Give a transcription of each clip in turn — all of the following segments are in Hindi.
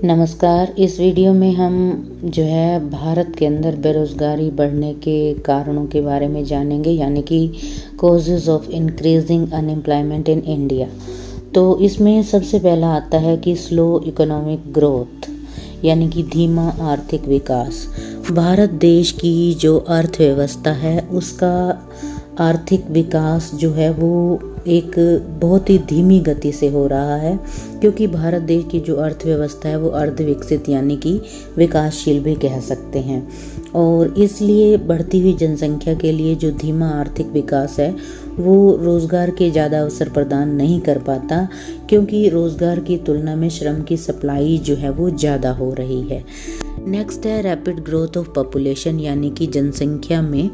नमस्कार। इस वीडियो में हम भारत के अंदर बेरोज़गारी बढ़ने के कारणों के बारे में जानेंगे, यानी कि causes of increasing unemployment in India. तो इसमें सबसे पहला आता है कि स्लो इकोनॉमिक ग्रोथ, यानी कि धीमा आर्थिक विकास। भारत देश की जो अर्थव्यवस्था है उसका आर्थिक विकास वो एक बहुत ही धीमी गति से हो रहा है, क्योंकि भारत देश की जो अर्थव्यवस्था है वो अर्ध विकसित यानी कि विकासशील भी कह सकते हैं। और इसलिए बढ़ती हुई जनसंख्या के लिए जो धीमा आर्थिक विकास है वो रोज़गार के ज़्यादा अवसर प्रदान नहीं कर पाता, क्योंकि रोज़गार की तुलना में श्रम की सप्लाई वो ज़्यादा हो रही है। नेक्स्ट है रैपिड ग्रोथ ऑफ पॉपुलेशन, यानी कि जनसंख्या में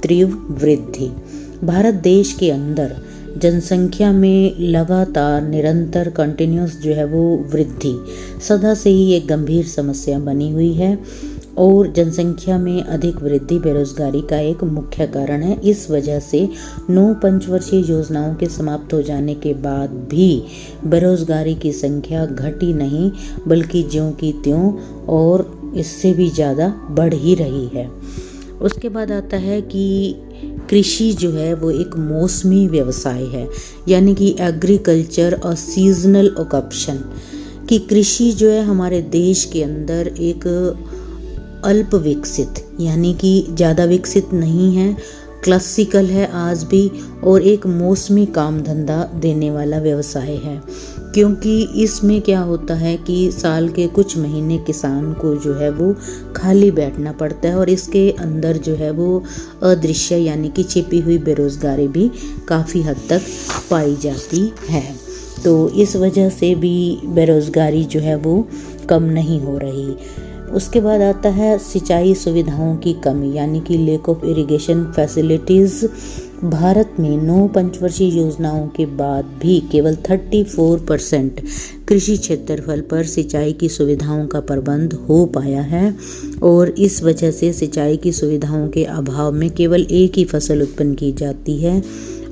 तीव्र वृद्धि। भारत देश के अंदर जनसंख्या में लगातार निरंतर कंटिन्यूस वो वृद्धि सदा से ही एक गंभीर समस्या बनी हुई है, और जनसंख्या में अधिक वृद्धि बेरोजगारी का एक मुख्य कारण है। इस वजह से 9 पंचवर्षीय योजनाओं के समाप्त हो जाने के बाद भी बेरोजगारी की संख्या घटी नहीं, बल्कि ज्यों की त्यों और इससे भी ज़्यादा बढ़ ही रही है। उसके बाद आता है कि कृषि वो एक मौसमी व्यवसाय है, यानी कि एग्रीकल्चर और सीजनल ऑक्यूपेशन। कि कृषि हमारे देश के अंदर एक अल्प विकसित यानी कि ज़्यादा विकसित नहीं है, क्लासिकल है आज भी, और एक मौसमी काम धंधा देने वाला व्यवसाय है। क्योंकि इसमें क्या होता है कि साल के कुछ महीने किसान को वो खाली बैठना पड़ता है, और इसके अंदर वो अदृश्य यानी कि छिपी हुई बेरोजगारी भी काफ़ी हद तक पाई जाती है। तो इस वजह से भी बेरोजगारी वो कम नहीं हो रही। उसके बाद आता है सिंचाई सुविधाओं की कमी, यानी कि lake of irrigation facilities. Bharat में 9 पंचवर्षीय योजनाओं के बाद भी केवल 34% कृषि क्षेत्रफल पर सिंचाई की सुविधाओं का प्रबंध हो पाया है, और इस वजह से सिंचाई की सुविधाओं के अभाव में केवल एक ही फसल उत्पन्न की जाती है,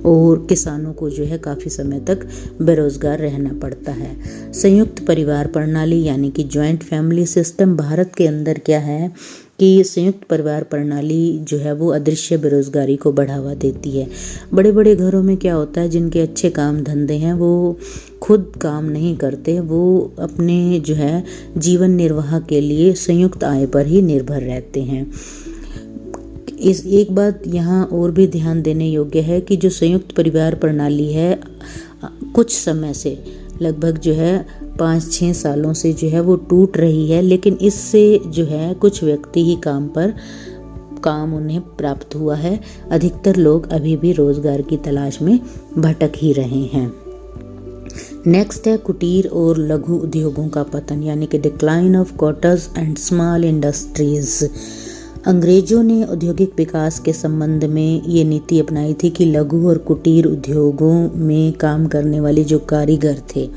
और किसानों को काफ़ी समय तक बेरोज़गार रहना पड़ता है। संयुक्त परिवार प्रणाली, यानी कि जॉइंट फैमिली सिस्टम। भारत के अंदर क्या है कि संयुक्त परिवार प्रणाली वो अदृश्य बेरोज़गारी को बढ़ावा देती है। बड़े बड़े घरों में क्या होता है, जिनके अच्छे काम धंधे हैं वो खुद काम नहीं करते, वो अपने जीवन निर्वाह के लिए संयुक्त आय पर ही निर्भर रहते हैं। इस एक बात यहाँ और भी ध्यान देने योग्य है कि जो संयुक्त परिवार प्रणाली है कुछ समय से लगभग 5-6 सालों से वो टूट रही है, लेकिन इससे कुछ व्यक्ति ही काम उन्हें प्राप्त हुआ है। अधिकतर लोग अभी भी रोजगार की तलाश में भटक ही रहे हैं। नेक्स्ट है कुटीर और लघु उद्योगों का पतन, यानी कि decline of quarters and small industries. अंग्रेजों ने औद्योगिक विकास के संबंध में ये नीति अपनाई थी कि लघु और कुटीर उद्योगों में काम करने वाले जो कारीगर थे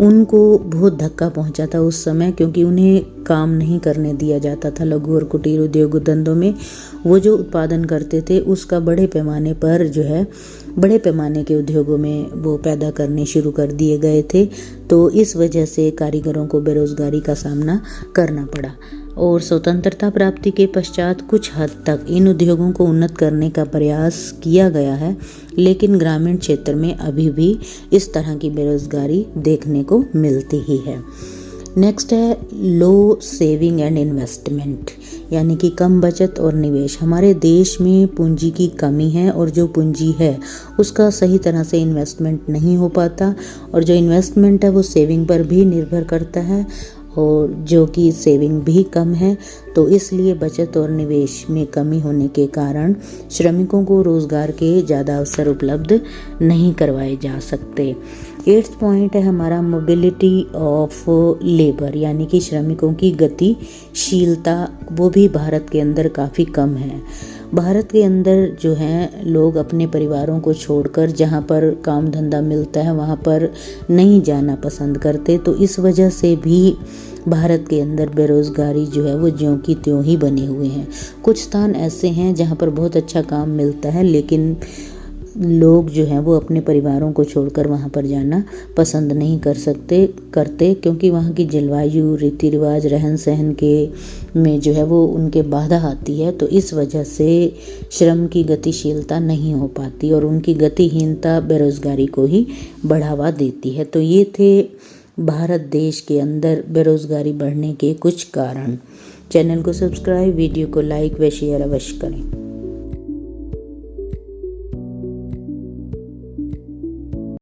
उनको बहुत धक्का पहुंचा था उस समय, क्योंकि उन्हें काम नहीं करने दिया जाता था। लघु और कुटीर उद्योग धंधों में वो जो उत्पादन करते थे उसका बड़े पैमाने पर बड़े पैमाने के उद्योगों में वो पैदा करने शुरू कर दिए गए थे। तो इस वजह से कारीगरों को बेरोजगारी का सामना करना पड़ा, और स्वतंत्रता प्राप्ति के पश्चात कुछ हद तक इन उद्योगों को उन्नत करने का प्रयास किया गया है, लेकिन ग्रामीण क्षेत्र में अभी भी इस तरह की बेरोजगारी देखने को मिलती ही है। नेक्स्ट है लो सेविंग एंड इन्वेस्टमेंट, यानी कि कम बचत और निवेश। हमारे देश में पूंजी की कमी है, और जो पूंजी है उसका सही तरह से इन्वेस्टमेंट नहीं हो पाता, और जो इन्वेस्टमेंट है वो सेविंग पर भी निर्भर करता है, और जो कि सेविंग भी कम है। तो इसलिए बचत और निवेश में कमी होने के कारण श्रमिकों को रोज़गार के ज़्यादा अवसर उपलब्ध नहीं करवाए जा सकते। 8th पॉइंट है हमारा मोबिलिटी ऑफ लेबर, यानी कि श्रमिकों की गतिशीलता वो भी भारत के अंदर काफ़ी कम है। भारत के अंदर लोग अपने परिवारों को छोड़कर जहाँ पर काम धंधा मिलता है वहाँ पर नहीं जाना पसंद करते। तो इस वजह से भी भारत के अंदर बेरोज़गारी वो ज्यों की त्यों ही बने हुए हैं। कुछ स्थान ऐसे हैं जहाँ पर बहुत अच्छा काम मिलता है, लेकिन लोग जो हैं वो अपने परिवारों को छोड़कर वहाँ पर जाना पसंद नहीं करते क्योंकि वहाँ की जलवायु, रीति रिवाज, रहन सहन के में जो है वो उनके बाधा आती है। तो इस वजह से श्रम की गतिशीलता नहीं हो पाती और उनकी गतिहीनता बेरोज़गारी को ही बढ़ावा देती है। तो ये थे भारत देश के अंदर बेरोज़गारी बढ़ने के कुछ कारण। चैनल को सब्सक्राइब, वीडियो को लाइक व शेयर अवश्य करें।